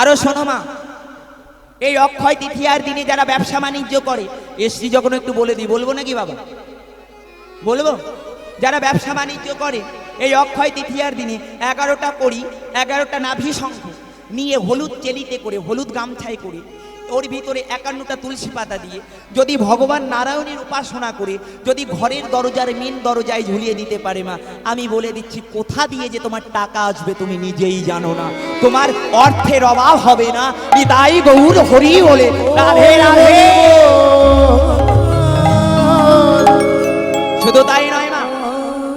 আরো শোনো মা, এই অক্ষয় তৃতীয়ার দিনে যারা ব্যবসা বাণিজ্য করে, এসছি যখন একটু বলে দিই, বলবো নাকি বাবা? বলবো। যারা ব্যবসা বাণিজ্য করে এই অক্ষয় তৃতীয়ার দিনে 11টা কড়ি, 11টা নাভি শঙ্খ নিয়ে হলুদ চেলিতে করে, হলুদ গামছায় করে, ওর ভিতরে 51টা তুলসী পাতা দিয়ে যদি ভগবান নারায়ণের উপাসনা করে যদি ঘরের দরজার মেন দরজায় ঝুলিয়ে দিতে পারে মা, আমি বলে দিচ্ছি কোথা দিয়ে যে তোমার টাকা আসবে তুমি নিজেই জানো না। তোমার অর্থের অভাব হবে না। নিতাই গৌর হরি বলে, রাধে রাধে। শুধু তাই নয় মা,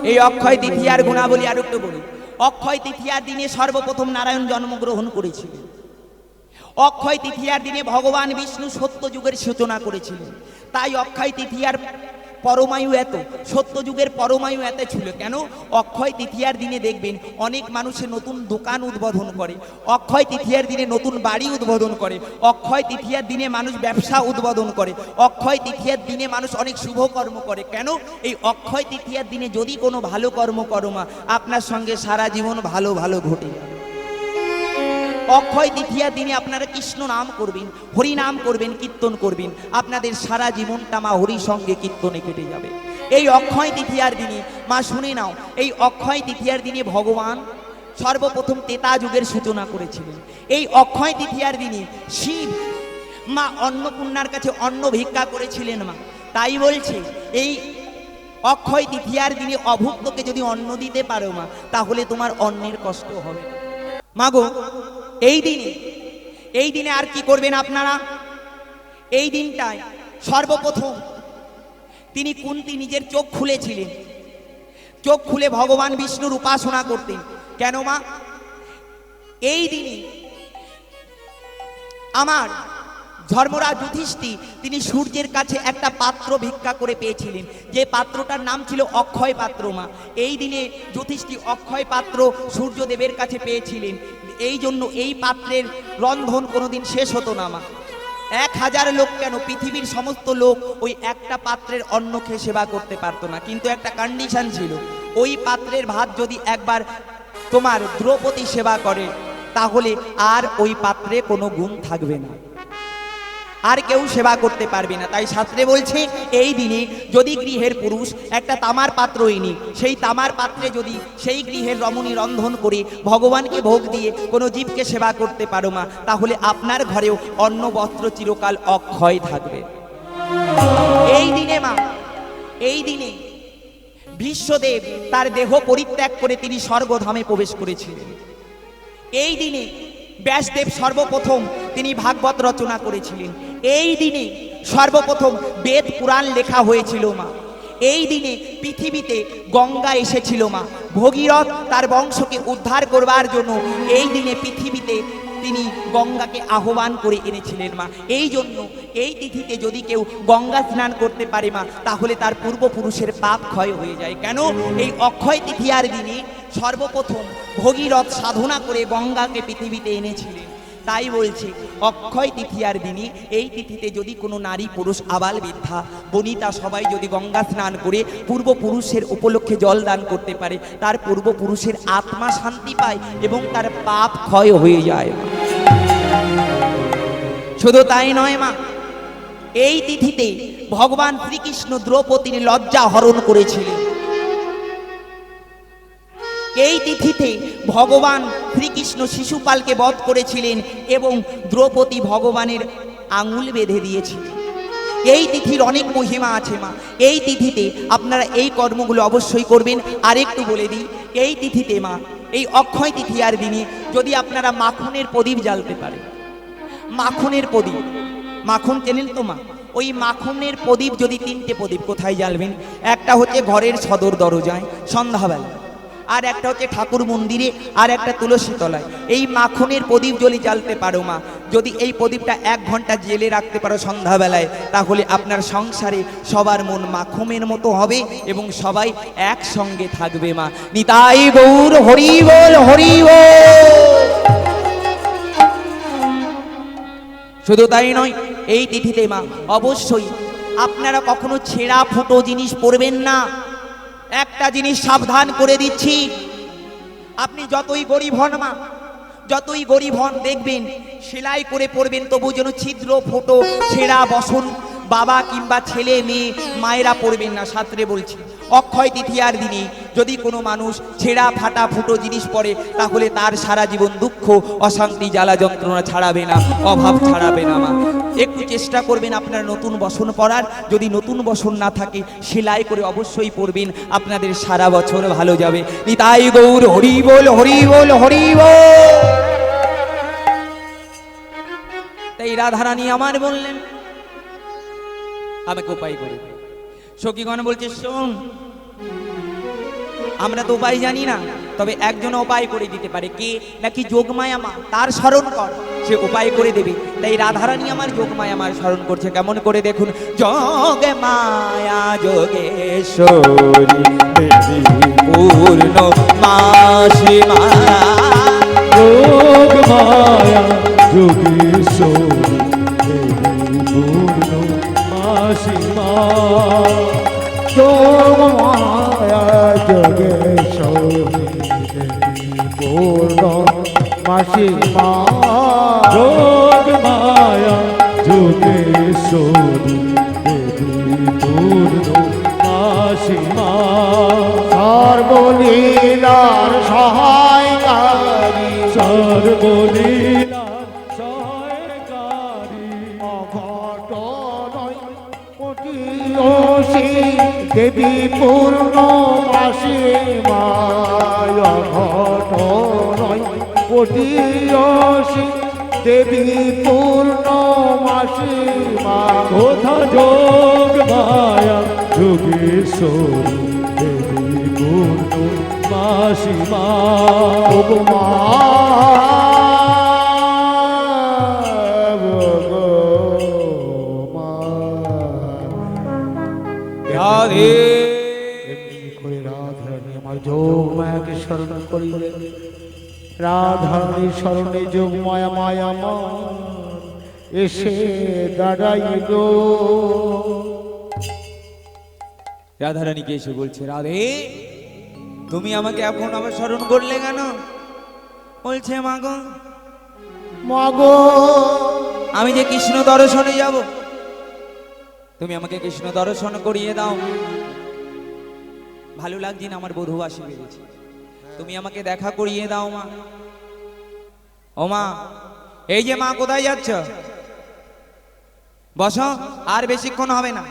এই অক্ষয় তৃতীয়ার গুণাবলী আর একটু বলি। অক্ষয় তৃতীয়ার দিনে সর্বপ্রথম নারায়ণ জন্মগ্রহণ করেছিলেন। অক্ষয় তৃতীয়ার দিনে ভগবান বিষ্ণু সত্য যুগের সূচনা করেছিলেন। তাই অক্ষয় তৃতীয়ার পরমায়ু এত, সত্য যুগের পরমায়ু এত ছিল। কেন? অক্ষয় তৃতীয়ার দিনে দেখবেন অনেক মানুষের নতুন দোকান উদ্বোধন করে, অক্ষয় তৃতীয়ার দিনে নতুন বাড়ি উদ্বোধন করে, অক্ষয় তৃতীয়ার দিনে মানুষ ব্যবসা উদ্বোধন করে, অক্ষয় তৃতীয়ার দিনে মানুষ অনেক শুভ কর্ম করে। কেন? এই অক্ষয় তৃতীয়ার দিনে যদি কোনো ভালো কর্ম করো মা, আপনার সঙ্গে সারা জীবন ভালো ভালো ঘটে যাবে। অক্ষয় তৃতীয়ার দিনে আপনারা কৃষ্ণ নাম করবেন, হরি নাম করবেন, কীর্তন করবেন, আপনাদের সারা জীবনটা মা হরি সঙ্গে কীর্তনে কেটে যাবে। এই অক্ষয় তৃতীয়ার দিনে মা শুনে নাও, এই অক্ষয় তৃতীয়ার দিনে ভগবান সর্বপ্রথম ত্রেতা যুগের সূচনা করেছিলেন। এই অক্ষয় তৃতীয়ার দিনে শিব মা অন্নপূর্ণার কাছে অন্ন ভিক্ষা করেছিলেন মা। তাই বলছে এই অক্ষয় তৃতীয়ার দিনে অভুক্তকে যদি অন্ন দিতে পারো মা, তাহলে তোমার অন্নের কষ্ট হবে মা গো। এই দিনে আর কি করবেন আপনারা? এই দিনটায় সর্বপ্রথম তিনি কুন্তী নিজের চোখ খুলেছিলেন, চোখ খুলে ভগবান বিষ্ণুর উপাসনা করতেন। কেন মা? এই দিনে আমার ধর্মরাজ যুধিষ্ঠির তিনি সূর্যের কাছে একটা পাত্র ভিক্ষা করে পেয়েছিলেন, যে পাত্রটার নাম ছিল অক্ষয় পাত্র মা। এই দিনে যুধিষ্ঠির অক্ষয় পাত্র সূর্যদেবের কাছে পেয়েছিলেন। এই জন্য এই পাত্রের রন্ধন কোনোদিন শেষ হতো না মা। 1000 লোক কেন, পৃথিবীর সমস্ত লোক ওই একটা পাত্রের অন্ন খেয়ে সেবা করতে পারতো না, কিন্তু একটা কন্ডিশন ছিল, ওই পাত্রের ভাত যদি একবার তোমার দ্রৌপদী সেবা করে তাহলে আর ওই পাত্রে কোনো গুণ থাকবে না, আর কেউ সেবা করতে পারবে না। তাই শাস্ত্রে বলছে এই দিনে যদি গৃহের পুরুষ একটা তামার পাত্র এনে সেই তামার পাত্রে যদি সেই গৃহের রমণী রন্ধন করে ভগবানকে ভোগ দিয়ে কোনো জীবকে সেবা করতে পারো মা, তাহলে আপনার ঘরেও অন্ন বস্ত্র চিরকাল অক্ষয় থাকবে। এই দিনে মা, এই দিনে বিশ্বদেব তার দেহ পরিত্যাগ করে তিনি স্বর্গধামে প্রবেশ করেছিলেন। এই দিনে ব্যাসদেব সর্বপ্রথম তিনি ভাগবত রচনা করেছিলেন। এই দিনে সর্বপ্রথম বেদ পুরাণ লেখা হয়েছিল মা। এই দিনে পৃথিবীতে গঙ্গা এসেছিল মা। ভগীরথ তার বংশকে উদ্ধার করবার জন্য এই দিনে পৃথিবীতে তিনি গঙ্গাকে আহ্বান করে এনেছিলেন মা। এই জন্য এই তিথিতে যদি কেউ গঙ্গা স্নান করতে পারে মা, তাহলে তার পূর্বপুরুষের পাপ ক্ষয় হয়ে যায়। কেন? এই অক্ষয় তৃতীয়ার দিনে সর্বপ্রথম ভগীরথ সাধনা করে গঙ্গাকে পৃথিবীতে এনেছিলেন। তাই বলছে অক্ষয় তৃতীয়ার দিনে এই তিথিতে যদি কোনো নারী পুরুষ আবাল বৃদ্ধা বনিতা সবাই যদি গঙ্গা স্নান করে পূর্বপুরুষের উপলক্ষে জল দান করতে পারে, তার পূর্বপুরুষের আত্মা শান্তি পায় এবং তার পাপ ক্ষয় হয়ে যায়। শুধু তাই নয় মা, এই তিথিতে ভগবান শ্রীকৃষ্ণ দ্রৌপদীর লজ্জা হরণ করেছিলেন। এই তিথিতে ভগবান শ্রীকৃষ্ণ শিশুপালকে বধ করেছিলেন এবং দ্রৌপদী ভগবানের আঙুল বেঁধে দিয়েছিলেন। এই তিথির অনেক মহিমা আছে মা। এই তিথিতে আপনারা এই কর্মগুলো অবশ্যই করবেন। আরেকটু বলে দিই, এই তিথিতে মা, এই অক্ষয় তৃতীয়ার দিনে যদি আপনারা মাখনের প্রদীপ জ্বালতে পারেন, মাখনের প্রদীপ, মাখন চেনেন তো মা? ওই মাখনের প্রদীপ যদি 3টে প্রদীপ কোথায় জ্বালবেন? একটা হচ্ছে ঘরের সদর দরজায় সন্ধ্যাবেলা, আর একটা হচ্ছে ঠাকুর মন্দিরে, আর একটা তুলসী তলায়। এই মাখনের প্রদীপ যদি জ্বালতে পারো মা, যদি এই প্রদীপটা 1 ঘন্টা জেলে রাখতে পারো সন্ধ্যাবেলায়, তাহলে আপনার সংসারে সবার মন মাখনের মতো হবে এবং সবাই একসঙ্গে থাকবে মা। নিতাই গৌর হরি বল, হরি বল। শুধু তাই নয়, এই তিথিতে মা অবশ্যই আপনারা কখনো ছেঁড়া ফুটো জিনিস পরবেন না। একটা জিনিস সাবধান করে দিচ্ছি, আপনি যতই গরিব হন মা, যতই গরিব হন দেখবেন সেলাই করে পড়বেন, তবু যেন ছিদ্র ফোটো ছেঁড়া বসন বাবা কিংবা ছেলে মেয়ে মায়েরা পড়বেন না। শাস্ত্রে বলছি অক্ষয় তৃতীয়ার দিনে যদি কোনো মানুষ ছেঁড়া ফাটা ফুটো জিনিস পরে, তাহলে তার সারা জীবন দুঃখ অশান্তি জ্বালা যন্ত্রণা ছাড়াবে না, অভাব ছাড়াবে না। মা একটু চেষ্টা করবেন আপনার নতুন বসন পরার, যদি নতুন বসন না থাকে সেলাই করে অবশ্যই পরবেন, আপনাদের সারা বছর ভালো যাবে। নিতাই গৌর হরি বল হরি বল হরি বল। তাই রাধারানী আমার বললেন আমাকে উপায় করে। সখীগণ বলছে শোন, আমরা তো উপায় জানি না, তবে একজন উপায় করে দিতে পারে। কে? নাকি যোগমায়া মা, তার স্মরণ কর, সে উপায় করে দেবে। তাই রাধারানী আমার যোগমায়া মার স্মরণ করছে। কেমন করে দেখুন, যোগ মায়া যোগেশ্বরী দেবী পূর্ণ মাসি মায়া, যোগ মায়া যোগেশ্বরী দেবী পূর্ণ মাসি মা, যোগ মায়া যোগেশ্বরী দেবী পূর্ণ মাসি মা, যোগ মায়া যোগেশ্বরী দেবী পূর্ণ মাসি মা, সর্বলীলার সহায়কারী, সর্বলীলার সহায়কারী, অঘটনয় কোটিয়সী দেবী পূর্ণ মাসি মা, অঘটনয় কোটিয়সী দেবী পূর্ণ মাসি মা, কোথা যোগ মায়া যোগেশ্বরী দেবী পূর্ণ মাসি মা, মা রাধে। এমনি করে রাধারানী আমার যোগ মায়াকে স্মরণ করিলেন। রাধারানীর স্মরণে যোগ মায়া মায়া মা এসে দাঁড়াইল। রাধারানীকে এসে বলছে, রাধে তুমি আমাকে এখন আবার স্মরণ করলে কেন? বলছে মাগো, মাগো আমি যে কৃষ্ণ দর্শনে যাব, তুমি আমাকে কৃষ্ণ দর্শন করিয়ে দাও। ভালো লাগছে না, আমার বধূবাসী বেড়েছে, তুমি আমাকে দেখা করিয়ে দাও মা। ও মা, এই যে মা কোথায় যাচ্ছ? বসো, আর বেশিক্ষণ হবে না।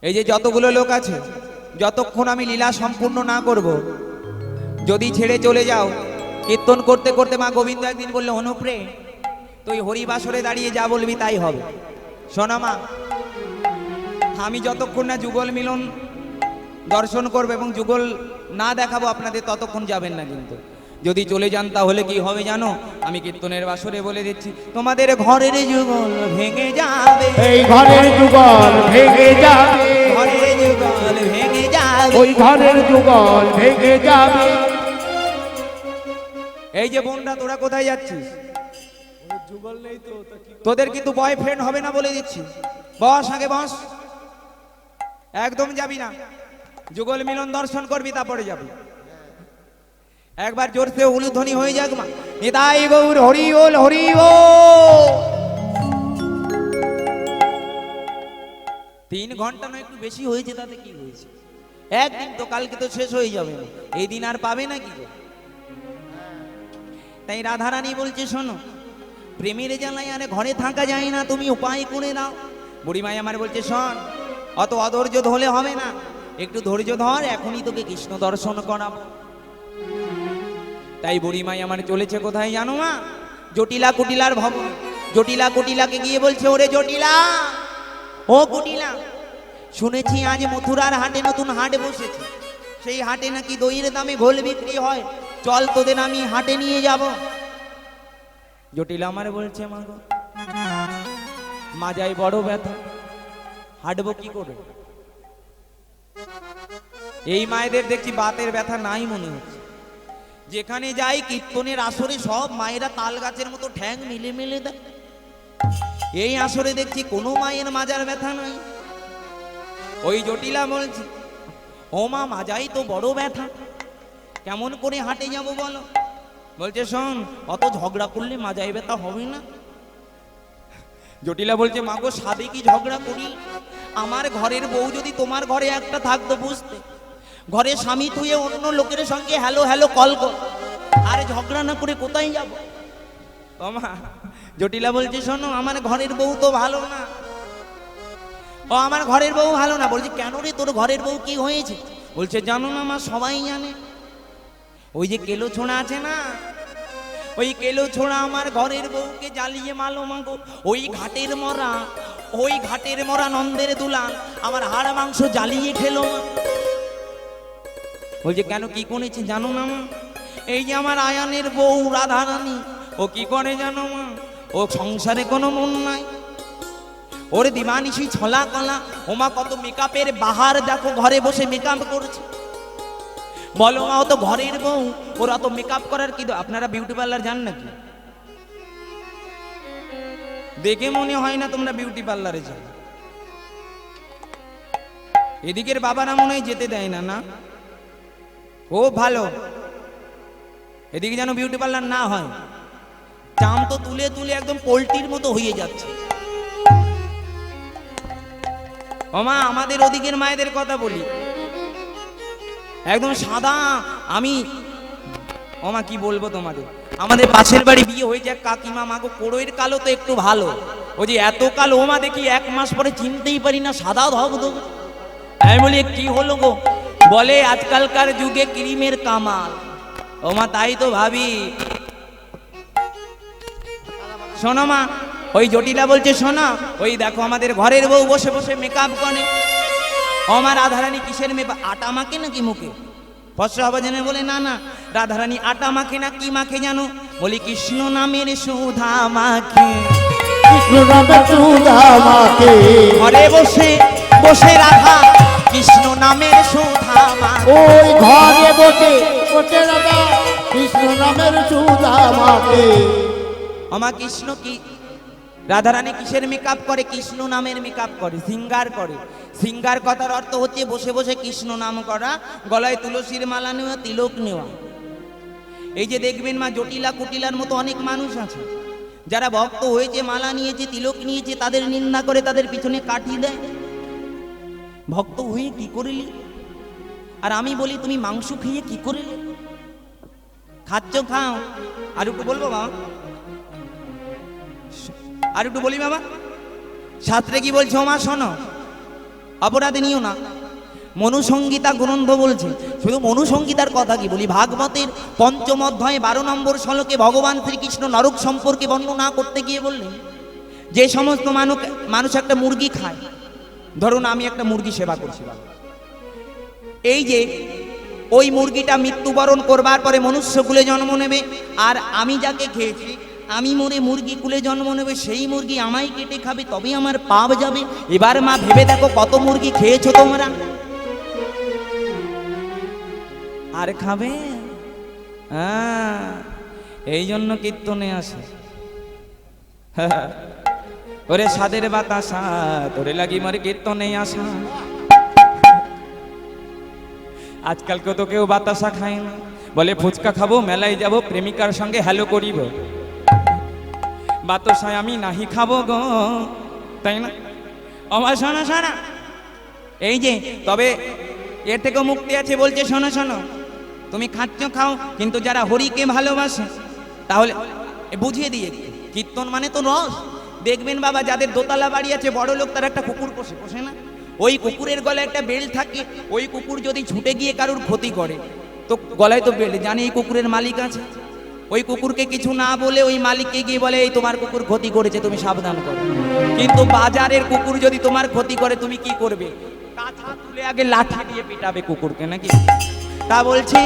এই যে যতগুলো লোক আছে, যতক্ষণ আমি লীলা সম্পূর্ণ না করব, যদি ছেড়ে চলে যাও, কীর্তন করতে করতে মা গোবিন্দ একদিন বললো, অনুপ্রে তুই হরিবাসরে দাঁড়িয়ে যা বলবি তাই হবে। শোনা মা, আমি যতক্ষণ না যুগল মিলন দর্শন করবো এবং যুগল না দেখাবো আপনাদের, ততক্ষণ যাবেন না। কিন্তু যদি চলে যান তাহলে কি হবে জানো? আমি কীর্তনের বাসরে বলে দিচ্ছি, তোমাদের ঘরের যুগল ভেঙে যাবে, এই ঘরের যুগল ভেঙে যাবে, ঘরের যুগল ভেঙে যাবে, ওই ঘরের যুগল ভেঙে যাবে। এই যে বোনরা, তোরা কোথায় যাচ্ছিস? যুগল নেই তো, তোদের কিন্তু বয়ফ্রেন্ড হবে না বলে দিচ্ছি। বস, আগে বস, একদম যাবি না, যুগল মিলন দর্শন করবি তারপরে যাবি। একবার জোরসে উলুধ্বনি হয়ে যাক মা, নিতাই গৌর হরি বল হরি বল। 3 ঘন্টা নয়, একটু বেশি হয়েছে, তাতে কি হয়েছে? একদিন তো, কালকে তো শেষ হয়ে যাবে, এই দিন আর পাবে না কি? তাই রাধারানী বলছে, শোনো, প্রেমের জ্বালায় আরে ঘরে থাকা যায় না, তুমি উপায় করে দাও। বুড়িমাই আমার বলছে, শোন, অত অধৈর্য ধরলে হবে না, একটু ধৈর্য ধর, এখনই তোকে কৃষ্ণ দর্শন করাবো। তাই বুড়িমাই আমার চলেছে কোথায় জানো মা? জটিলা কুটিলার ভবন। জটিলা কুটিলাকে গিয়ে বলছে, ওরে জটিলা, ও কুটিলা, শুনেছি আজ মথুরার হাটে নতুন হাট বসেছে, সেই হাটে নাকি দইয়ের দামে ঘোল বিক্রি হয়, চল তোদের আমি হাটে নিয়ে যাব। জটিলা আমার বলছে, মা গো, মাজায় বড় ব্যথা, হাঁটবো কি করে? এই মায়েদের দেখছি বাতের ব্যথা নাই মনে হচ্ছে। যেখানে যাই কীর্তনের আসরে সব মায়েরা তাল গাছের মতো ঠ্যাং মিলে মিলে দেয়। এই আসরে দেখছি কোনো মায়ের মাজার ব্যথা নাই। ওই জটিলা বলছে, ও মা, মাজাই তো বড় ব্যথা, কেমন করে হাঁটে যাব বলো? বলছে শোন, অত ঝগড়া করলে মাজায় ব্যথা হবে না। জটিলা বলছে মাগো, সাধে কি ঝগড়া করি? আমার ঘরের বউ যদি তোমার ঘরে একটা থাকতো বুঝতে, ঘরে স্বামী থুয়ে অন্য লোকের সঙ্গে হ্যালো হ্যালো কল কর, আরে ঝগড়া না করে কোথায় যাব? ও মা, জটিলা বলছে শোনো, আমার ঘরের বউ তো ভালো না। ও আমার ঘরের বউ ভালো না? বলছে কেন রে, তোর ঘরের বউ কি হয়েছে? বলছে জানো না মা, সবাই জানে। ওই যে কেলো ছোঁড়া আছে না, ওই কেলো ছোঁড়া আমার ঘরের বউকে জ্বালিয়ে মালো মাগো। ওই ঘাটের মরা নন্দের দুলাল আমার হাড় মাংস জ্বালিয়ে খেলো। বলছে কেন, কি করেছে জানো না মা? এই যে আমার আয়ানের বউ রাধারানী, ও কি করে জানো মা? ও সংসারে কোনো মন নাই, ওর দিবানিশি ছলা কলা। ওমা কত মেকআপের বাহার দেখো, ঘরে বসে মেকআপ করছে। বলো মা, ও তো ঘরের বউ, ওরা তো মেকআপ করার কি? আপনারা বিউটি পার্লার যান নাকি? দেখে মনে হয় না তোমরা বিউটি পার্লারে যাও। এদিকের বাবারা মনে হয় যেতে দেয় না। না, ও ভালো, এদিকে যেন বিউটি পার্লার না হয়। চাম তো তুলে তুলে একদম পোল্ট্রির মতো হয়ে যাচ্ছে। ওমা, আমাদের ওদিকের মায়েদের কথা বলি, একদম সাদা। আমি ওমা কি বলবো তোমাদের, আমাদের পাশের বাড়ি বিয়ে হয়েছে এক কাকিমা, মাগো কোড়োয়ের কালো তো একটু ভালো, ওই যে এত কালো ওমা দেখি 1 মাস পরে চিনতেই পারি না, সাদা ধবধব। আমি বলি কি হলো গো? বলে আজকালকার যুগে ক্রিমের কামাল। ওমা তাই তো ভাবি। শোনো মা, ওই জটিলা বলছে শোনো, ওই দেখো আমাদের ঘরের বউ বসে বসে মেকআপ করে। আমার রাধারানী কিসের মেকআপ? আটা মাখে নাকি মুখে? ফসরা হবে জেনে বলে না না, রাধারানী আটা মাখে না, কি মাখে জানো? বলি কৃষ্ণ নামের সুধা মাখে। কৃষ্ণ নামের সুধা মাখে, ঘরে বসে বসে রাধা কৃষ্ণ নামের সুধা মাখে। ওই ঘরে বসে বসে রাধা কৃষ্ণ নামের সুধা মাখে। আমার কৃষ্ণ কি, রাধারানী কিসের মেকআপ করে? কৃষ্ণ নামের মেকআপ করে, সিঙ্গার করে। সিঙ্গার কথার অর্থ হচ্ছে বসে বসে কৃষ্ণ নাম করা, গলায় তুলসীর মালা নেওয়া, তিলক নেওয়া। এই যে দেখবেন মা, জটিলা কুটিলার মতো অনেক মানুষ আছে যারা ভক্ত হয়েছে, মালা নিয়েছে, তিলক নিয়েছে, তাদের নিন্দা করে, তাদের পিছনে কাঠি দেয়। ভক্ত হয়ে কি করলি? আর আমি বলি তুমি মাংস খেয়ে কি করলি? খাচ্ছ খাও। আর একটু বলবো বাবা, আর একটু বলি বাবা, শাস্ত্রে কি বলছে? মা শোনো, অপরাধে নিও না। মনুসংগীতা গ্রন্থ বলছে, শুধু মনুসংগীতার কথা কি বলি, ভাগবতের 5ম অধ্যায়ে 12 নম্বর শ্লোকে ভগবান শ্রীকৃষ্ণ নরক সম্পর্কে বর্ণনা করতে গিয়ে বললেন, যে সমস্ত মানুষ একটা মুরগি খায়, ধরুন আমি একটা মুরগি সেবা করছি, এই যে ওই মুরগিটা মৃত্যুবরণ করবার পরে মনুষ্য কুলে জন্ম নেবে, আর আমি যাকে খেয়েছি আমি মরে মুরগি কুলে জন্ম নেবে, সেই মুরগি আমায় কেটে খাবে, তবে আমার পাপ যাবে। এবার মা ভেবে দেখো কত মুরগি খেয়েছো তোমরা, আর খাবে? এই জন্য কীর্তনে আসে। ওরে সাদের বাতাসা তোরে লাগি মারে কীর্তনে আসা। আজকাল তো কেউ বাতাসা খায় না, বলে ফুচকা খাবো, মেলায় যাব, প্রেমিকার সঙ্গে হ্যালো করিব, বাতাসায় আমি নাহি খাবো গো, তাই না? আমার শোনো শোনা, এই যে তবে এর থেকেও মুক্তি আছে। বলছে শোনো শোনো, তুমি খাচ্ছ খাও, কিন্তু যারা হরিকে ভালোবাসে তাহলে বুঝিয়ে দিয়ে, কীর্তন মানে তো রস। দেখবেন বাবা, যাদের দোতলা বাড়ি আছে, বড় লোক, তারা একটা কুকুর পোষে না? ওই কুকুরের গলায় একটা বেল্ট থাকে, ওই কুকুর যদি ছুটে গিয়ে কারুর ক্ষতি করে তো গলায় তো বেল্ট, জানি এই কুকুরের মালিক আছে, ওই কুকুরকে কিছু না বলে ওই মালিককে গিয়ে বলে এই তোমার কুকুর ক্ষতি করেছে, তুমি সাবধান করো। কিন্তু বাজারের কুকুর যদি তোমার ক্ষতি করে তুমি কি করবে? কাঁথা তুলে আগে লাঠি দিয়ে পিটাবে কুকুরকে, নাকি? তা বলছি,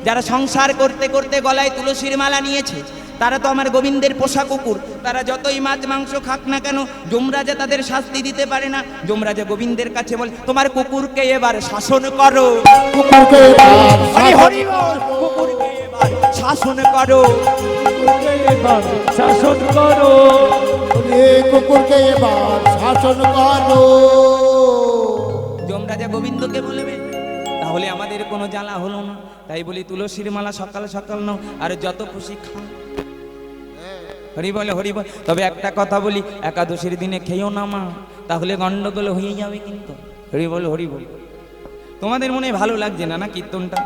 যারা সংসার করতে করতে গলায় তুলসীর মালা নিয়েছে, তারা তো আমার গোবিন্দের পোষা কুকুর। তারা যতই মাছ মাংস খাক না কেন, যমরাজা তাদের শাস্তি দিতে পারে না। যমরাজা গোবিন্দের কাছে বলে তোমার কুকুরকে এবার শাসন করো, কুকুরকে এবার কুকুরকে এবার শাসন করো, শাসন করো, কুকুরকে এবার শাসন করো। যমরাজা গোবিন্দকে বলবে। তাহলে আমাদের কোনো জ্বালা হলো না। তাই বলি তুলসীর মালা সকাল সকাল নাও, আর যত খুশি খাও। হরি বল হরি বল। তবে একটা কথা বলি, একাদশীর দিনে খেয়েও না মা, তাহলে গন্ডগোল হয়ে যাবে কিন্তু। হরি বল হরি বল। তোমাদের মনে ভালো লাগছে না না কীর্তনটা?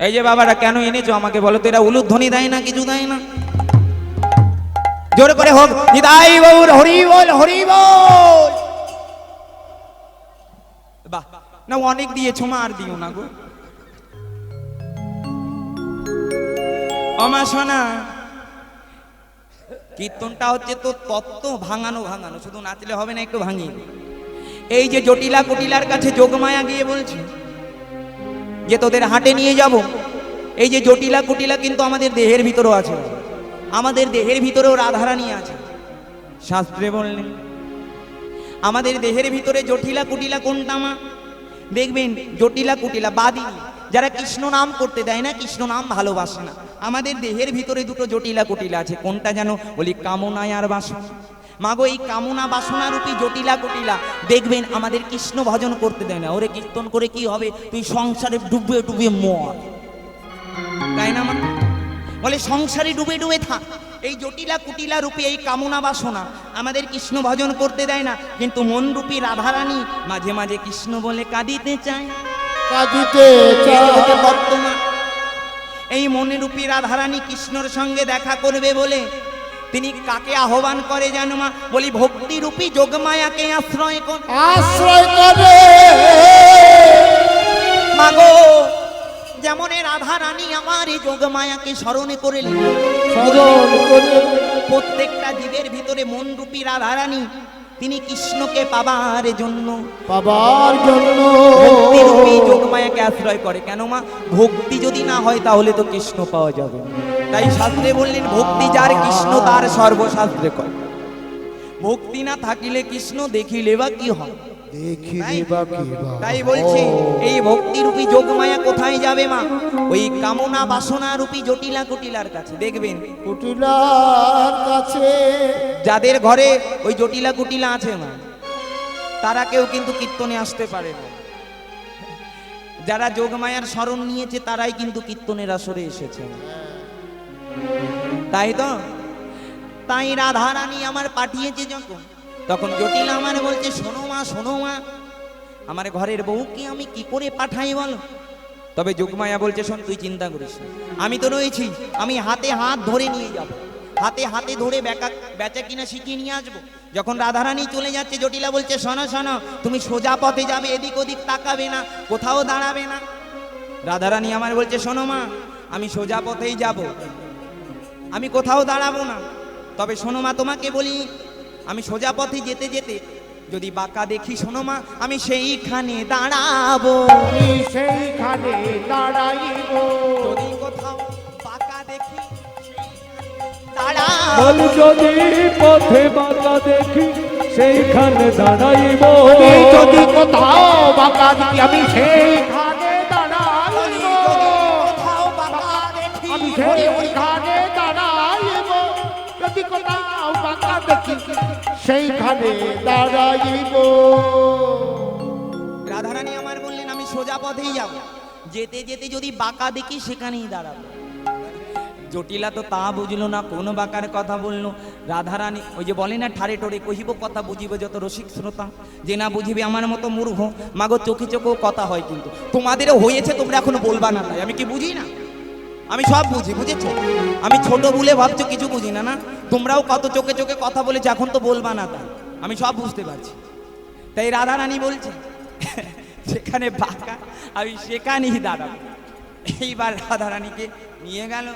এই যে বাবারা কেন এনেছো আমাকে বলো তো? এরা উলুধ্বনি দেয় না, কিছু দেয় না? জোর করে হোক নিতাই গৌর হরি বল হরি বল। বাহ, না অনেক দিয়েছো মা, আর দিও না গো। অমা শোনা, কীর্তনটা হচ্ছে তো তত্ত্ব ভাঙানো ভাঙানো, শুধু নাচলে হবে না, একটু ভাঙিয়ে। এই যে জটিলা কুটিলার কাছে যোগমায়া গিয়ে বলছে যে তোদের হাটে নিয়ে যাব। এই যে জটিলা কুটিলা কিন্তু আমাদের দেহের ভিতরেও আছে, আমাদের দেহের ভিতরেও রাধারানী আছে। শাস্ত্রে বললেন আমাদের দেহের ভিতরে জটিলা কুটিলা কোনটা মা? দেখবেন জটিলা কুটিলা বাদিনী, যারা কৃষ্ণ নাম করতে দেয় না, কৃষ্ণ নাম ভালোবাসে না, আমাদের দেহের ভিতরে দুটো জটিলা কুটিলা আছে। কোনটা যেন? বলি কামনায় আর বাসনা। মাগো এই কামনা বাসনা রূপী জটিলা কুটিলা দেখবেন আমাদের কৃষ্ণ ভজন করতে দেয় না। ওরে কীর্তন করে কি হবে? তুই সংসারে ডুবে ডুবে মর, তাই না মা? বলে সংসারে ডুবে ডুবে থাক। এই জটিলা কুটিলা রূপী এই কামনা বাসনা আমাদের কৃষ্ণ ভজন করতে দেয় না। কিন্তু মন রূপী রাধারানী মাঝে মাঝে কৃষ্ণ বলে কাঁদিতে চায়, কাঁদিতে চায়। বর্তমান এই মনে রূপী রাধারানী কৃষ্ণর সঙ্গে দেখা করবে বলে তিনি কাকে আহ্বান করে জানো মা? বলি ভক্তি রূপী যোগমায়াকে আশ্রয় করে। আশ্রয় করে মাগো যেমন রাধারানী আমার এই যোগমায়াকে স্মরণে করলেন, স্মরণ করে প্রত্যেকটা জীবের ভিতরে মন রূপী রাধারানী তিনি কৃষ্ণকে পাবার জন্য ভক্তি রূপী যোগমায়াকে আশ্রয় করে। কেন মা? ভক্তি যদি না হয় তাহলে তো কৃষ্ণ পাওয়া যাবে না। তাই শাস্ত্রে বললেন ভক্তি যার কৃষ্ণ তার সর্বশাস্ত্রে কয়। ভক্তি না থাকিলে কৃষ্ণ দেখিলে বা কি হয়? তাই বলছি এই ভক্তি রূপী যোগমায়া কোথায় যাবে মা? ওই কামনা বাসনা রূপী জটিলা কুটিলার কাছে। দেখবেন কুটিলার কাছে যাদের ঘরে ওই জটিলা কুটিলা আছে মা, তারা কেউ কিন্তু কীর্তনে আসতে পারে না। যারা যোগমায়ার শরণ নিয়েছে তারাই কিন্তু কীর্তনের আসরে এসেছে, তাই তো? তাই রাধারানী আমার পাঠিয়েছে যখন, তখন জটিলা আমার বলছে শোনো মা, শোনো মা, আমার ঘরের বউকে আমি কি করে পাঠাই বলো? তবে যোগমায়া বলছে শোন, তুই চিন্তা করিস না, আমি তো রয়েছি, আমি হাতে হাত ধরে নিয়ে যাব, হাতে হাতে ধরে বেচা কিনা শিখিয়ে নিয়ে আসবো। যখন রাধারানী চলে যাচ্ছে জটিলা বলছে শোনো শোনো, তুমি সোজা পথে যাবে, এদিক ওদিক তাকাবে না, কোথাও দাঁড়াবে না। রাধারানী আমার বলছে শোনো মা, আমি সোজা পথেই যাব, আমি কোথাও দাঁড়াবো না। তবে শোনো মা, তোমাকে বলি, আমি সোজা পথে যেতে যেতে যদি বাঁকা দেখি শোনো মা, আমি সেইখানে দাঁড়াবো, সেইখানে দাঁড়াইব। যদি কোথাও বাঁকা দেখি দাঁড়াবো, বল যদি পথে বাঁকা দেখি সেইখানে দাঁড়াইব। যদি কোথাও বাঁকা দেখি আমি সেইখানে দাঁড়াইব, কোথাও বাঁকা দেখি আমি সেইখানে দাঁড়াইব। যদি কোথাও বাঁকা দেখি সেইখানে দাঁড়াইব। রাধারানী আমার বললেন আমি সোজা পথেই যাব, যেতে যেতে যদি বাঁকা দেখি সেখানেই দাঁড়াবো। জটিলা তো তা বুঝলো না, কোন বাঁকার কথা বললো। রাধারানী ওই যে বলে না, ঠারে ঠোরে কহিব কথা বুঝিব যত রসিক শ্রোতা, যে না বুঝিবে আমার মতো মূর্খ। মাগো চোখে চোখেও কথা হয়, কিন্তু তোমাদেরও হয়েছে, তোমরা এখনো বলবা না, তাই আমি কি বুঝি না? আমি সব বুঝি, বুঝেছো? আমি ছোট বলে ভাবছো কিছু বুঝি না, না তোমরাও কত চোখে চোখে কথা বলেছো, এখন তো বলবা না, তাই আমি সব বুঝতে পারছি। তাই রাধারানী বলছে সেখানে বাঁকা, আমি সেখানেই দাঁড়াবো। এইবার রাধারানীকে নিয়ে গেল।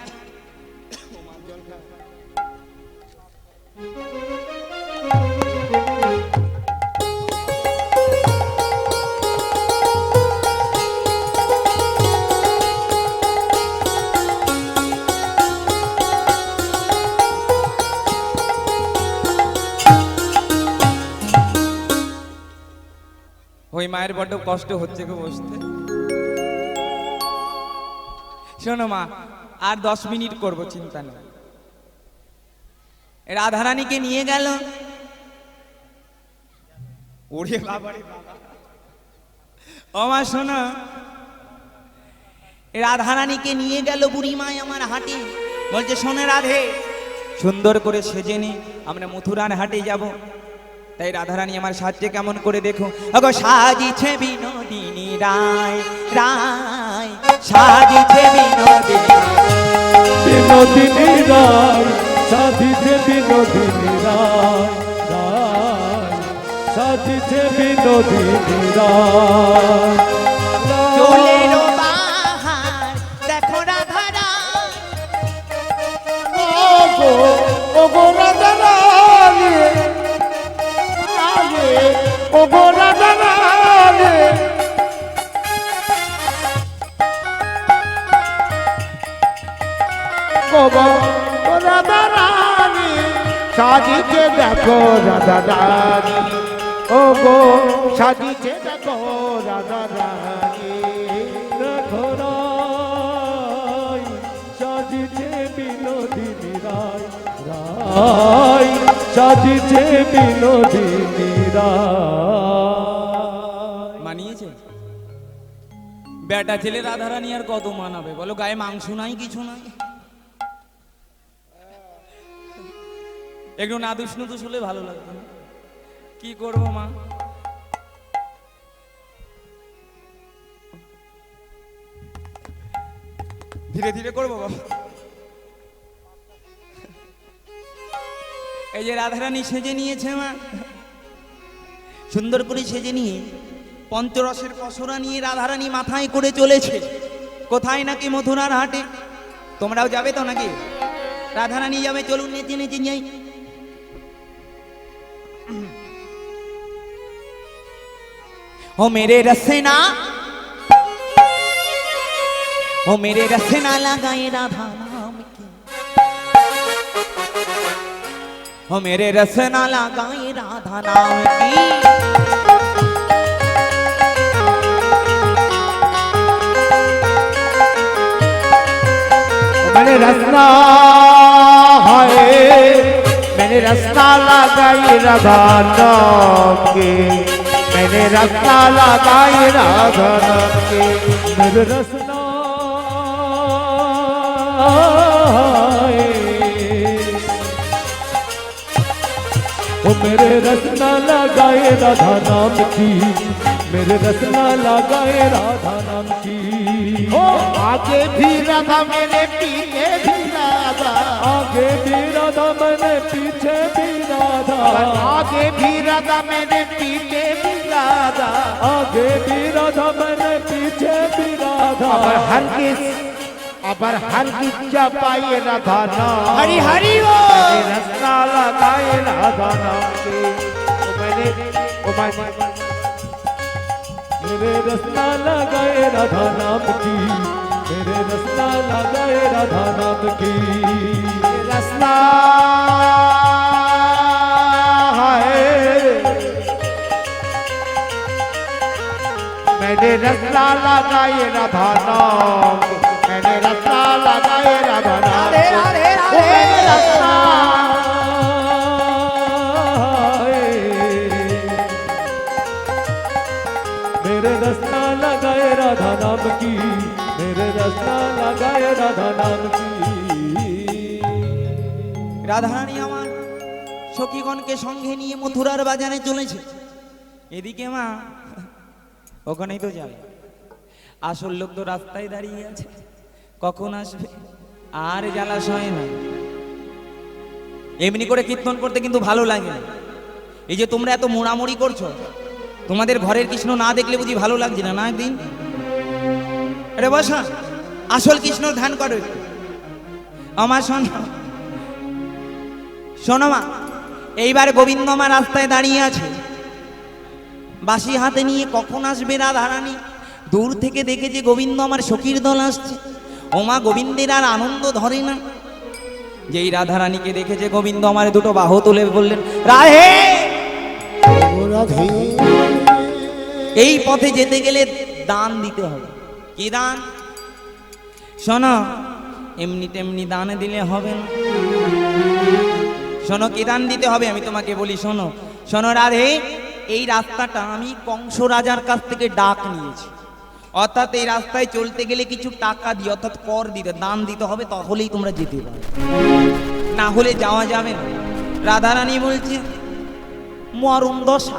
ওই মায়ের বড্ড কষ্ট হচ্ছে গো বসতে। শোনো মা, আর 10 মিনিট করবো, চিন্তা নেই। রাধারানীকে নিয়ে গেল। ওরে বাবা রে বাবা, ও মা শোনো, রাধারানীকে নিয়ে গেল বুড়িমাই আমার হাটে, বলছে শোনে রাধে, সুন্দর করে সেজে নি আমরা মথুরার হাটে যাব। তাই রাধারানী আমার সাজছে কেমন করে দেখো, ওগো সাজিছে বিনোদিনী রায় রায়, সাজিছে বিনোদিনী বিনোদিনী রায়, সাজিছে বিনোদিনী রায় রায়, সাজিছে বিনোদিনী রায়। চলের বাহার দেখো রাধারানী, ওগো ওগো রাধারানী, আগে ওগো রাধারানী, ওগো রাধারানী, সাজিছে দেখো রাধারানী, ওগো সাজিছে দেখো রাধারানী। দেখো রায়, সাজিছে বিনোদিনী রায় রায়, সাজিছে বিনোদিনী রায়। মানিয়েছে? বেটা ছেলে রাধারানী আর কত মানাবে বলো, গায়ে মাংস নাই কিছু নাই। একটু নাদুস নুদুস হলে ভালো লাগবে, কি করবো মা। ধীরে ধীরে করবো বাবা। এই যে রাধারানী সেজে নিয়েছে মা, সুন্দর করে সেজে নিয়ে পঞ্চরসের পসরা নিয়ে রাধারানী মাথায় করে চলেছে কোথায় নাকি মথুরার হাটে। তোমরাও যাবে তো নাকি? রাধারানী যাবে, চলুন নেচে নেচে যাই। ओ मेरे रसना, ओ मेरे रसना लगाए राधा नाम की, ओ मेरे रसना लगाए राधा नाम की। मैंने रसना है, मैंने रसना लगाई राधा नाम के, मैंने रसना लगाई राधा नाम के। मेरे रसना ओ मेरे रसना लगाए राधा नाम की, मेरे रसना लगाए राधा नाम की। ओ आगे भी राधा मेरे पीछे भी राधा, आगे भी राधा मैंने पीछे भी राधा, आगे भी राधा मेरे पीछे भी राधा, आगे भी राधा मैंने पीछे भी राधा। अबर हर की जपाई राधा नाम, हरि हरि ओ मैंने रसना लगाए राधा नाम के। मेरे रसना लगाए राधा नाम की, मेरे रसना लगाए राधा नाम की। रसना है, मैंने रसना लगाए राधा नाम, मैंने रसना लगाए राधा नाम। राधे राधे ओ मैंने रसना, मेरे रसना लगाए राधा नाम की, मेरे रसना लगाए राधा नाम की। রাধারানী আমার সখীগণকে সঙ্গে নিয়ে মথুরার বাজারে চলেছে। এদিকে মা ওখানেই তো যাবে, আসল লোক তো রাস্তায় দাঁড়িয়ে আছে, কখন আসবে আর জ্বালাশয় না। এমনি করে কীর্তন করতে কিন্তু ভালো লাগে না। এই যে তোমরা এত মোড়ামুড়ি করছো, তোমাদের ঘরের কৃষ্ণ না দেখলে বুঝি ভালো লাগছে না? না একদিন আরে বসা, আসল কৃষ্ণর ধ্যান করো একটু। আমার শোনো শোনো মা, এইবার গোবিন্দ আমার রাস্তায় দাঁড়িয়ে আছে, বাঁশি হাতে নিয়ে কখন আসবে রাধারানী। দূর থেকে দেখে যে গোবিন্দ আমার সখীর দল আসছে, ও মা গোবিন্দের আর আনন্দ ধরে না। যেই রাধারানীকে দেখেছে গোবিন্দ আমার দুটো বাহু তুলে বললেন, রাধে। এই পথে যেতে গেলে দান দিতে হবে। কি দান? শোনো, এমনি তেমনি দান দিলে হবে না। শোনো, কি দান দিতে হবে আমি তোমাকে বলি। শোনো শোনো রাধে, এই রাস্তাটা আমি কংস রাজার কাছ থেকে ডাক নিয়েছি। অর্থাৎ এই রাস্তায় চলতে গেলে কিছু টাকা দিয়ে অর্থাৎ কর দিতে দান দিতে হবে, তাহলেই তোমরা যেতে পারো, না হলে যাওয়া যাবে না। রাধারানী বলছে মরণ দশা,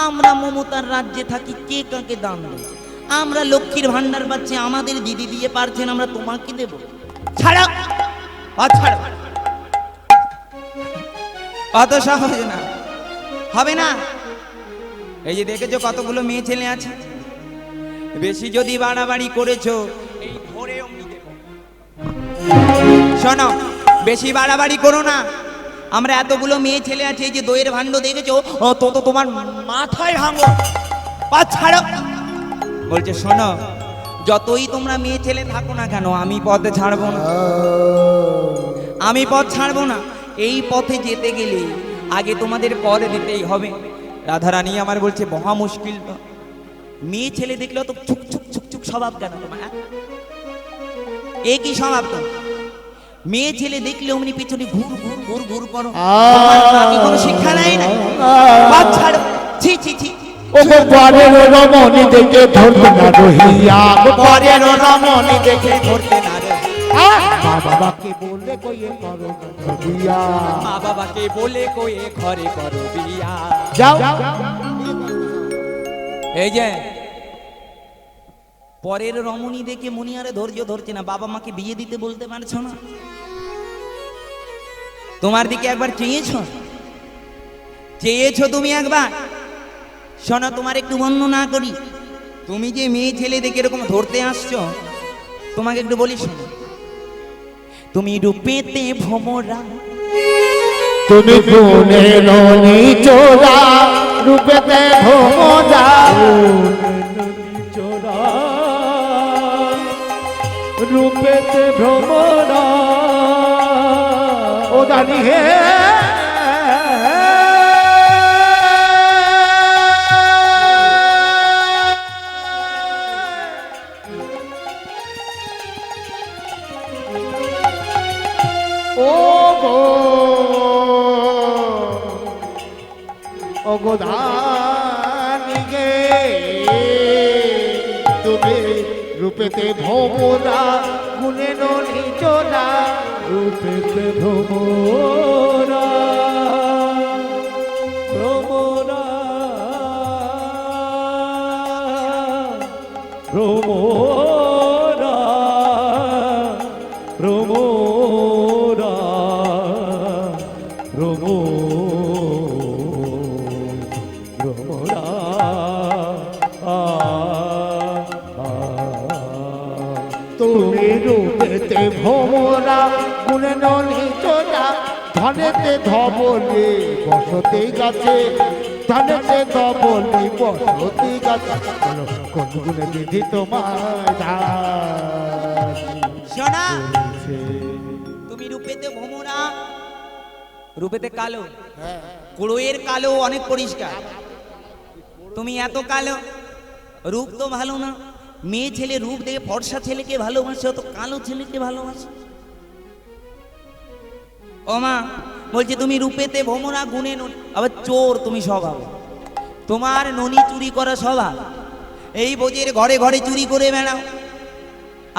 আমরা মমতার রাজ্যে থাকি, কে কাকে দান দেয়? আমরা লক্ষ্মীর ভান্ডার পাচ্ছি, আমাদের দিদি দিয়ে পারছেন, আমরা তোমাকে দেব? ছাড়া ছাড়া, অত সহজ না, হবে না। এই যে দেখেছো কতগুলো মেয়ে ছেলে আছে, বেশি যদি বাড়াবাড়ি করেছো এই ধরে অমনি দেব। শোনো, বেশি বাড়াবাড়ি করো না। আমরা এতগুলো মেয়ে ছেলে আছে, এই যে দইয়ের ভাণ্ড দেখেছো, তো তোমার মাথায় ভাঙো, পা ছাড়ো। বলছে শোনো, যতই তোমরা মেয়ে ছেলে থাকো না কেন, আমি পথে ছাড়বো না, আমি পথ ছাড়বো না। এই পথে যেতে গেলে আগে তোমাদের কর দিতেই হবে। রাধারানী আমার বলছে মহা মুশকিল তো, মেয়ে ছেলে দেখলেও তো ছুক ছুক ছুক ছুক স্বভাব কেন তোমার? এ কি স্বভাব তো? মেয়ে ছেলে দেখলে অমনি পিছনে ঘুর ঘুর ঘুর ঘুর করো, তোমার মা কি কোনো শিক্ষা নাই না? পথ ছাড়ো, ছি ছি ছি। ও গো পরের রমণী দেখে ধরতে না রহিয়া, গো পরের রমণী দেখে ধরতে না রে, মা বাবাকে বলে কইয়ে করো বিয়া, মা বাবাকে বলে কয়ে ঘরে করো বিয়া। যাও এই যে পরের রমণী দেখে মুনিয়ারে ধৈর্য ধরছে না, বাবা মাকে বিয়ে দিতে বলতে পারছো না? তোমার দিকে একবার চেয়েছো? চেয়েছো তুমি একবার? শোনো, তোমার একটু বর্ণনা করি। তুমি যে মেয়ে ছেলে দেখে এরকম ধরতে আসছো, তোমাকে একটু বলি শোনো। তুমি রূপেতে ভ্রমরা, তুমি গুণের নিচোরা, রূপেতে ভ্রমরা, চোরা রূপেতে ভ্রমরা, ও জানি হে অগদানি গে, তুমি রূপেতে ভোমরা, গুণে নিচোরা, রূপেতে ভ্রমরা ভ্রমরা ভ্রমরা ভ্রমরা ভ্রমরা তুমি রূপেতে ভোমরা, গুণে নিচোরা, ধনেতে ধবলে বসতে গাছে, ধনেতে ধবলে বসতে গাছে, কোন গুণে বিধি তোমার? শোনা, তুমি রূপেতে ভ্রমরা, রূপেতে কালো, কুড়োয়ের কালো অনেক পরিষ্কার, তুমি এত কালো, রূপ তো ভালো না। মেয়ে ছেলে রূপ দেখে ফর্সা ছেলেকে ভালোবাসে, তো কালো ছেলেকে ভালোবাসে। ও মা বলছে তুমি রূপেতে ভ্রমরা, গুণে আবার চোর তুমি স্বভাব, তোমার ননি চুরি করা স্বভাব, এই বোঝের ঘরে ঘরে চুরি করে বেড়াও,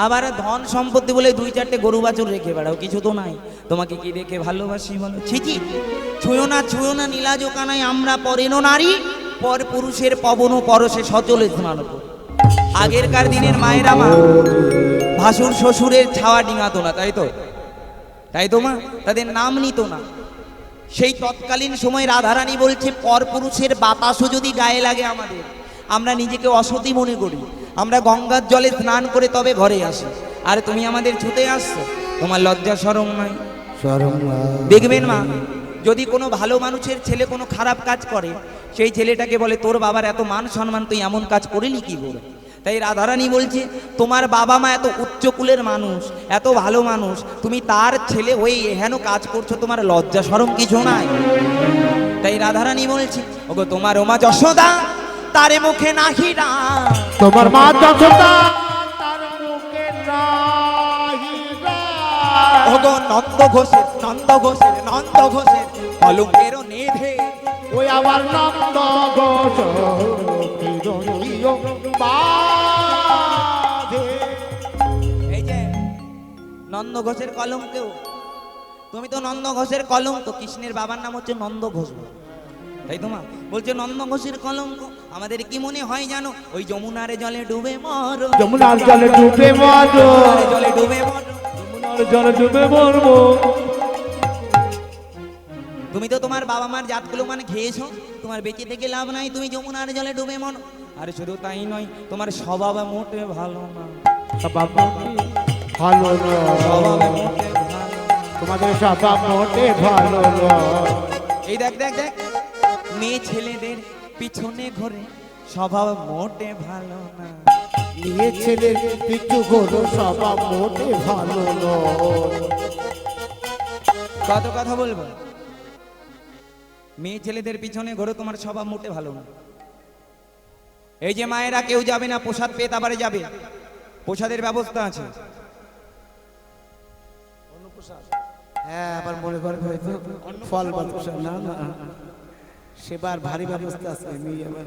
আবার ধন সম্পত্তি বলে 2-4টে গরু বাছুর রেখে বেড়াও, কিছু তো নাই। তোমাকে কি দেখে ভালোবাসি বলো? ছিচি, ছুঁয়ো না নীলাজ কানাই, আমরা পরেনো নারী, পর পুরুষের পবন পরশে সচলে স্নান। আগেরকার দিনের মায়েরা মা ভাসুর শ্বশুরের ছাওয়া ডিঙাতো না, তাই তো মা, তাদের নাম নিত না। সেই তৎকালীন সময় রাধারানী বলছে পর পুরুষের বাতাসও যদি গায়ে লাগে আমাদের, আমরা নিজেকে অসতী মনে করি, আমরা গঙ্গার জলে স্নান করে তবে ঘরে আসি, আর তুমি আমাদের ছুতে আসছো, তোমার লজ্জা শরম নাই? দেখবেন মা, যদি কোনো ভালো মানুষের ছেলে কোনো খারাপ কাজ করে, সেই ছেলেটাকে বলে তোর বাবার এত মান সম্মান, তুই এমন কাজ করিলি কি করে? তাই রাধারানী বলছে তোমার বাবা মা এত উচ্চ কুলের মানুষ, এত ভালো মানুষ, তুমি তার ছেলে হয়ে এহেন কাজ করছো, তোমার লজ্জা শরম কিছু নাই? তাই রাধারানী বলছে ওগো তোমার ওমা যশোদা, তারে মুখে নাহি না, তোমার মা যশোদা, তার মুখে নাহি না, ওগো নন্দ ঘোষের কলঙ্কের নেধে, ওই আমার নন্দ ঘোষ দিও বাধে। এই যে নন্দ ঘোষের কলঙ্কেও, তুমি তো নন্দ ঘোষের কলঙ্ক, কৃষ্ণের বাবার নাম হচ্ছে নন্দ ঘোষ, তাই তোমার বলছে নন্দ ঘোষের কলঙ্ক। আমাদের কি মনে হয় জানো, ওই যমুনার জলে ডুবে মরো, যমুনার জলে ডুবে মরো, যমুনার জলে ডুবে মরো। যমুনার জলে ডুবে মরবো। তুমি তো তোমার বাবা মার জাতগুলো মানে খেয়েছো, তোমার বেঁচে থেকে লাভ নাই, তুমি যমুনার জলে ডুবে মরো। আর শুধু তাই নয়, তোমার স্বভাব মোটে ভালো না, স্বভাব ভালো স্বভাব নয়, মোটে ভালো না। তোমাদের স্বভাব মোটে ভালো নয়। এই দেখ দেখ দেখ, মেয়ে ছেলেদের পিছনে ঘরে স্বভাব মোটে ভালো না। মেয়ে ছেলের পিছু ঘোরো স্বভাব মোটে ভালো নয়। কত কথা বলবো, মেয়ে ছেলেদের পিছনে ঘোরো, তোমার স্বভাব মোটে ভালো না। এই যে মায়েরা কেউ যাবে না প্রসাদ পেয়ে তারপরে যাবে, প্রসাদের ব্যবস্থা আছে। হ্যাঁ, আবার মনে করে হয়তো ফল বাতাসা, না না, সেবার ভারী ব্যবস্থা আছে। আমি আবার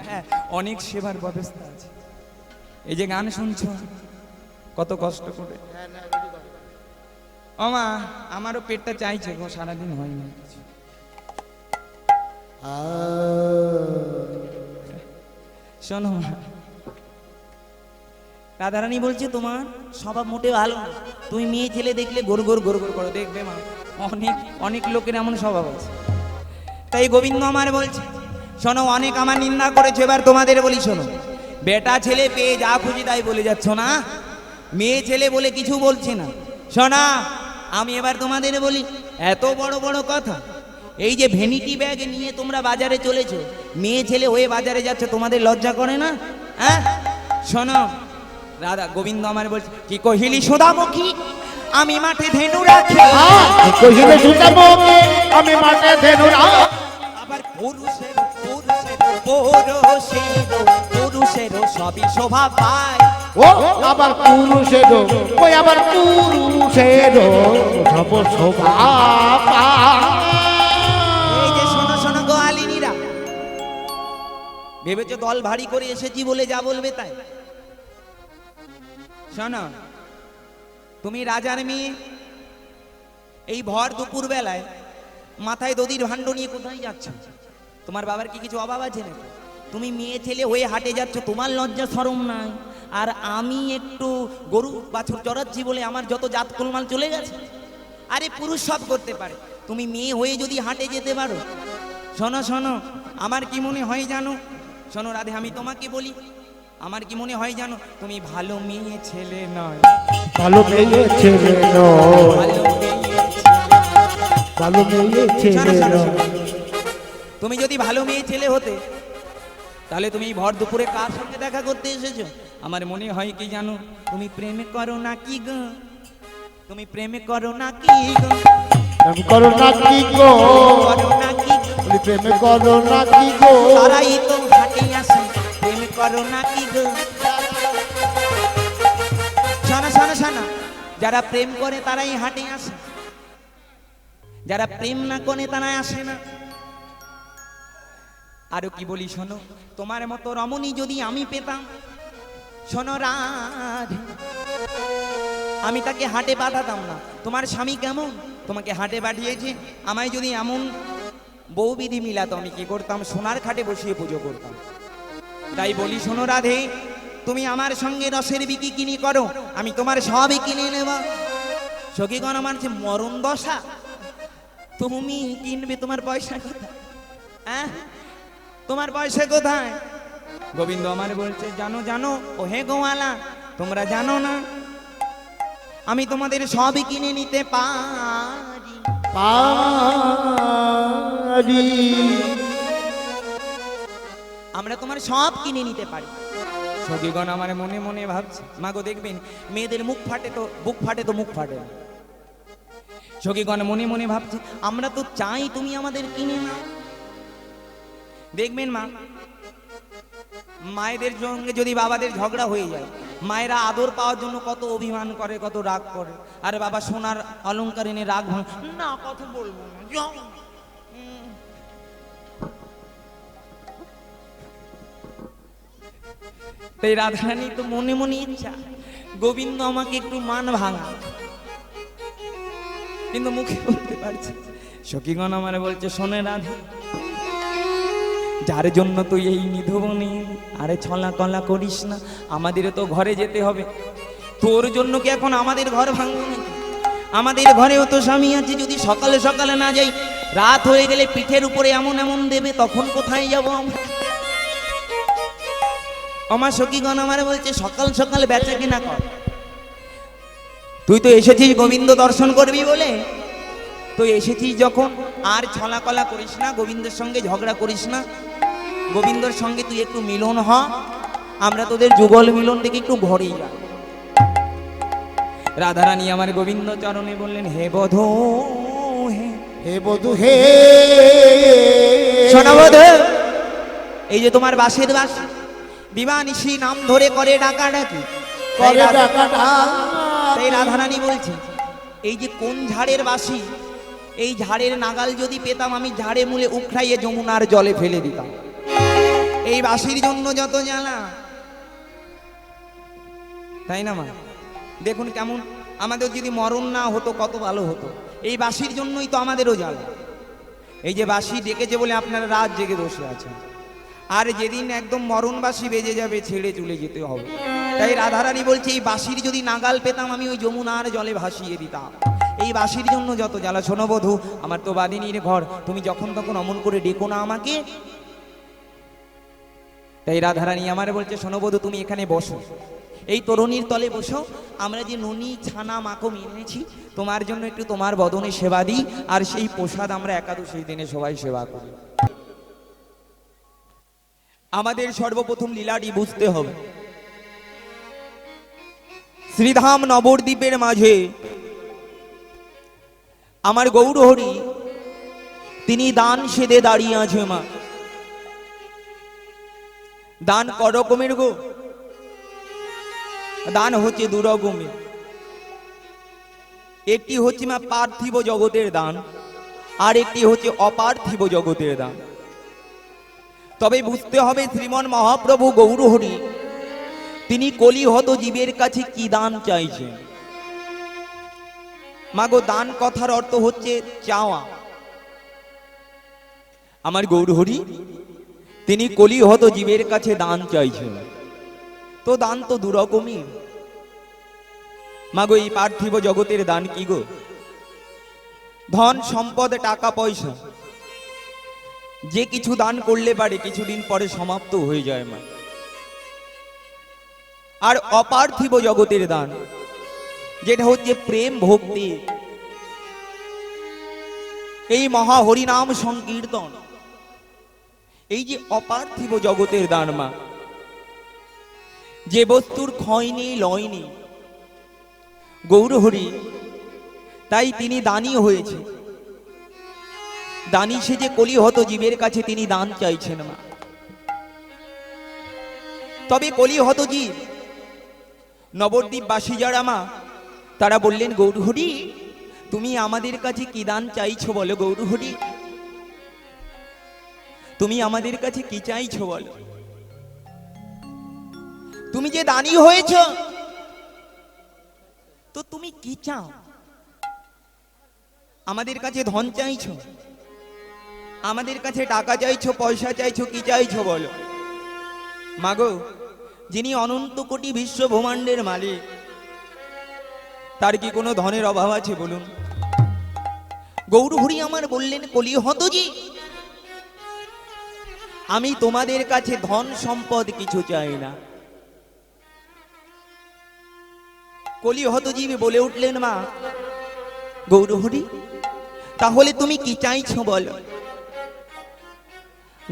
হ্যাঁ, অনেক সেবার ব্যবস্থা আছে। এই যে গান শুনছো কত কষ্ট করে, ও মা আমারও পেটটা চাইছে গো, সারাদিন হয়নি কিছু। শোনো মা, রাধারানী বলছে তোমার স্বভাব মোটে ভালো না, তুমি মেয়ে ছেলে দেখলে গোর গোর গোর গোর করো, দেখবে মা অনেক অনেক লোকের এমন স্বভাব আছে। তাই গোবিন্দ আমার বলছে শোনো, অনেক আমার নিন্দা করেছে, এবার তোমাদের বলি শোনো, বেটা ছেলে পেয়ে যা খুশি তাই বলে যাচ্ছ না, মেয়ে ছেলে বলে কিছু বলছে না। শোনা, আমি এবার তোমাদের বলি, এত বড় বড় কথা, এই যে ভ্যানিটি ব্যাগ নিয়ে তোমরা বাজারে চলেছো, মেয়ে ছেলে হয়ে বাজারে যাচ্ছ, তোমাদের লজ্জা করে না? হ্যাঁ, শোনো রাধা, গোবিন্দ আমার বলছে কি কহিলি সুদামুখী, আমি মাঠে ধেনু রাখি, কহিলে সুদামুখী, আমি মাঠে ধেনু রাখি। আবার পুরুষের পুরুষের পুরুষের পুরুষের সবই শোভা পায়। ও আবার পুরুষেরও, ওই আবার পুরুষেরও সব শোভা পায়। এই যে শোনো শোনো গোয়ালিনীরা, ভেবেছো দল ভারী করে এসেছি বলে যা বলবে তাই? শোনো, তুমি রাজার মেয়ে, এই ভর দুপুর বেলায় মাথায় দধির ভাণ্ড নিয়ে কোথায় যাচ্ছ? তোমার বাবার কি কিছু অভাব আছে নাকি? তুমি মেয়ে ছেলে হয়ে হাটে যাচ্ছ, তোমার লজ্জা শরম নাই? আর আমি একটু গরু বাছুর চড়াচ্ছি বলে আমার যত জাত কুলমাল চলে গেছে? আরে পুরুষ সব করতে পারে, তুমি মেয়ে হয়ে যদি হাটে যেতে পারো। শোনো শোনো, আমার কি মনে হয় জানো, শোনো রাধে, আমি তোমাকে বলি, আমার কি মনে হয় জানো, তুমি ভালো মেয়ে ছেলে নয়, ভালো মেয়ে ছেলে নয়, ভালো মেয়ে ছেলে। ভালো মেয়ে ছেলে শোনো, নয়। তুমি যদি ভালো মেয়ে ছেলে হতে, তাহলে তুমি ভর দুপুরে কার সঙ্গে দেখা করতে এসেছো? আমার মনে হয় কি জানো, তুমি প্রেমে করো না কি গো, তুমি প্রেমে করো না কি গো, প্রেম করো না কি গো, করো না কি গো, বলি প্রেম করো না কি গো। তারাই তো হাটে আসে, প্রেম করো না কি গো। শোনো শোনো শোনো, যারা প্রেম করে তারাই হাটে আসে, যারা প্রেম না করে তারা আসে না। আরো কি বলি শোনো, তোমার মতো রমণী যদি আমি পেতাম, শোনো রাধে, আমি তাকে হাটে পাঠাতাম না। তোমার স্বামী কেমন, তোমাকে হাটে পাঠিয়েছে, আমায় যদি এমন বউবিধি মিলাতো, আমি কি করতাম, সোনার খাটে বসিয়ে পুজো করতাম। তাই বলি শোনো রাধে, তুমি আমার সঙ্গে রসের বিকি কিনি করো, আমি তোমার সবই কিনে নেব। সখীগণ আমার যে মরণ দশা, তুমি কিনবে, তোমার পয়সা কোথায়? হ্যাঁ, তোমার পয়সা কোথায়? গোবিন্দ আমার বলছে জানো জানো, ও হে গোয়ালা, তোমরা জানো না আমি তোমাদের সবই কিনে নিতে পারি, পারি। আমরা তোমার সব কিনে নিতে পারি। সখীগণ আমার মনে মনে ভাবছে, মাগো দেখবেন মেয়েদের মুখ ফাটে তো বুক ফাটে, তো মুখ ফাটে না। সখীগণ মনে মনে ভাবছে, আমরা তো চাই তুমি আমাদের কিনে নাও। দেখবেন মা, মায়েদের সঙ্গে যদি বাবাদের ঝগড়া হয়ে যায়, মায়েরা আদর পাওয়ার জন্য কত অভিমান করে, কত রাগ করে। আর বাবা সোনার অলংকার এনে রাগ ভাঙে না, কথা বলবো না, যাও। তাই রাধারানী তো মনে মনে ইচ্ছা গোবিন্দ আমাকে একটু মান ভাঙা, কিন্তু মুখে বলতে পারছে। সখীগণ আমার বলছে, শোনে রাধা, যার জন্য তুই এই নিধবনে আরে ছলা কলা করিস না, আমাদেরও তো ঘরে যেতে হবে। তোর জন্য কি এখন আমাদের ঘর ভাঙবো নাকি? আমাদের ঘরেও তো স্বামী আছে, যদি সকালে সকালে না যাই, রাত হয়ে গেলে পিঠের উপরে এমন এমন দেবে, তখন কোথায় যাব আমরা? আমার সখীগণ আমার বলছে, সকাল সকাল বেচা কিনা কর। তুই তো এসেছিস গোবিন্দ দর্শন করবি বলে, তো এসেছিস যখন, আর ছলা কলা করিস না, গোবিন্দের সঙ্গে ঝগড়া করিস না, গোবিন্দর সঙ্গে তুই একটু মিলন হ, আমরা তোদের যুগল মিলন দেখে একটু ঘরেই যা। রাধারানী আমার গোবিন্দ চরণে বললেন, হে বধূ হে, হে বধূ হে, শোনো বধূ, এই যে তোমার বাসের বাস, দিবানিশি নাম ধরে করে ডাকাডাকি করে ডাকাটা। তাই রাধারানী বলছে, এই যে কোন ঝাড়ের বাসি, এই ঝাড়ের নাগাল যদি পেতাম, আমি ঝাড়ে মূলে উখড়াইয়ে যমুনার জলে ফেলে দিতাম। এই বাসির জন্য যত জ্বালা, তাই না মা? দেখুন কেমন, আমাদের যদি মরণ না হতো কত ভালো হতো। এই বাসির জন্যই তো আমাদেরও জ্বালা। এই যে বাসি ডেকেছে বলে আপনারা রাত জেগে বসে আছেন, আর যেদিন একদম মরণবাসী বেজে যাবে, ছেড়ে চলে যেতে হবে। তাই রাধারানী বলছে, এই বাঁশির যদি নাগাল পেতাম, আমি ওই যমুনার জলে ভাসিয়ে দিতাম। এই বাঁশির জন্য যত জ্বালা। শোনো বধূ, আমার তো বাদিনীর ঘর, তুমি যখন তখন অমন করে ডেকো না আমাকে। তাই রাধারানী আমার বলছে, শোনো বধূ, তুমি এখানে বসো, এই তরুণীর তলে বসো, আমরা যে নুনি ছানা মাখন এনেছি তোমার জন্য, একটু তোমার বদনে সেবা দিই, আর সেই প্রসাদ আমরা একাদশীর দিনে সবাই সেবা করি। আমাদের সর্বপ্রথম লীলাটি বুঝতে হবে। শ্রীধাম নবদ্বীপের মাঝে আমার গৌরহরি তিনি দান সেদে দাঁড়িয়ে আছে। মা, দান ক রকমের গো? দান হচ্ছে দু রকমের। একটি হচ্ছে মা পার্থিব জগতের দান, আর একটি হচ্ছে অপার্থিব জগতের দান। তবে বুঝতে হবে, শ্রীমন মহাপ্রভু গৌরহরি তিনি কলিহত জীবের কাছে কি দান চাইছেন। মাগো, দান কথার অর্থ হচ্ছে চাওয়া। আমার গৌরহরি তিনি কলিহত জীবের কাছে দান চাইছেন। তো দান তো দুরকমই। মাগো, এই পার্থিব জগতের দান কি গো? ধন সম্পদ, টাকা পয়সা, যে কিছু দান করলে পারে কিছুদিন পরে সমাপ্ত হয়ে যায় মা। আর অপার্থিব জগতের দান, যেটা হচ্ছে প্রেম ভক্তি, এই মহা হরিনাম সংকীর্তন, এই যে অপার্থিব জগতের দান মা, যে বস্তুর ক্ষয় নেই লয় নেই, গৌরহরি তাই তিনি দানী হয়েছে। দানী সেজে কলিহত জীবের কাছে তিনি দান চাইছেন মা। তবে কলিহত জীব নবদ্বীপবাসী যারা মা, তারা বললেন, গৌরহরি তুমি আমাদের কাছে কি দান চাইছো বলো? গৌরহরি তুমি আমাদের কাছে কি চাইছো বলো? তুমি যে দানী হয়েছ, তো তুমি কি চাও? আমাদের কাছে ধন চাইছো, আমাদের কাছে টাকা চাইছো, পয়সা চাইছো, কি চাইছো বলো? মাগো, যিনি অনন্ত কোটি বিশ্ব ব্রহ্মাণ্ডের মালিক, তার কি কোনো ধনের অভাব আছে বলুন? গৌরহরি আমার বললেন, কলিহতজি আমি তোমাদের কাছে ধন সম্পদ কিছু চাই না। কলিহতজি বলে উঠলেন, মা গৌরহরি তাহলে তুমি কি চাইছো বলো?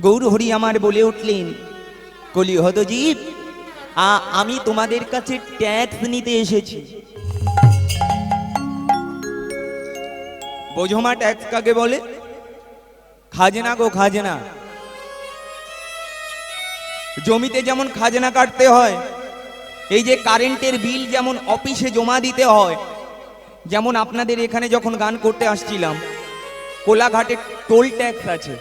গৌরহরি আমার বলে উঠলেন, কলিহতজি আমি তোমাদের কাছে ট্যাক্স নিতে এসেছি। বোঝো মা, ট্যাক্স কাকে বলে? খাজনা গো, খাজনা। জমিতে যেমন খাজনা কাটতে হয়, এই যে কারেন্টের বিল যেমন অফিসে জমা দিতে হয়, যেমন আপনাদের এখানে যখন গান করতে আসছিলাম, কোলাঘাটে টোল ট্যাক্স আছে,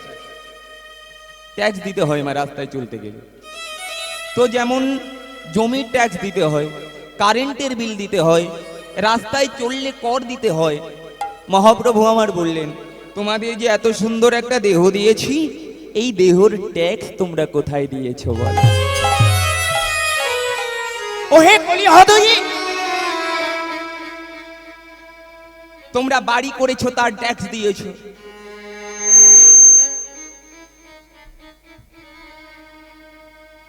ট্যাক্স দিতে হয় মা রাস্তায় চলতে গেলে। তো যেমন জমির ট্যাক্স দিতে হয়, কারেন্টের বিল দিতে হয়, রাস্তায় চললে কর দিতে হয়। মহাপ্রভু আমার বললেন, তোমাদের যে এত সুন্দর একটা দেহ দিয়েছি, এই দেহর ট্যাক্স তোমরা কোথায় দিয়েছো বল? ওহে কলিহদয়ী, তোমরা বাড়ি করেছো, তার ট্যাক্স দিয়েছো।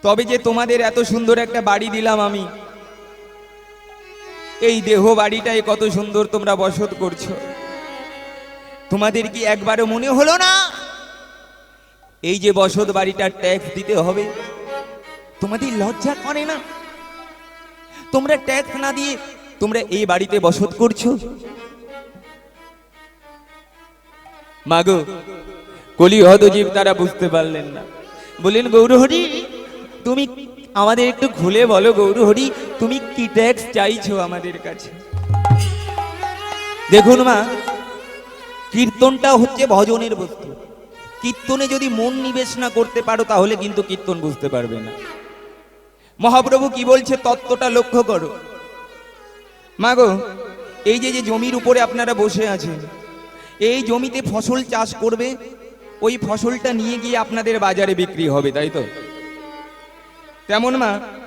তবে যে তোমাদের এত সুন্দর একটা বাড়ি দিলাম আমি, এই দেহ বাড়িটাই কত সুন্দর তোমরা বসত করছো, তোমাদের কি একবারও মনে হলো না এই যে বসত বাড়িটার ট্যাক্স দিতে হবে? তোমাদের লজ্জা করে না? তোমরা ট্যাক্স না দিয়ে তোমরা এই বাড়িতে বসত করছো। মাগো, কলিহত জীব তারা বুঝতে পারলেন না, বললেন গৌরহরি তুমি আমাদের একটু খুলে বলো, গৌরহরি তুমি কি ট্যাক্স চাইছো আমাদের কাছে? দেখুন মা, কীর্তনটা হচ্ছে ভজনের বস্তু। কীর্তনে যদি মন নিবেশ না করতে পারো তাহলে কিন্তু কীর্তন বুঝতে পারবে না। মহাপ্রভু কি বলছে তত্ত্বটা লক্ষ্য করো। মাগো, এই যে জমির উপরে আপনারা বসে আছেন, এই জমিতে ফসল চাষ করবে, ওই ফসলটা নিয়ে গিয়ে আপনাদের বাজারে বিক্রি হবে, তাই তো? তেমন মা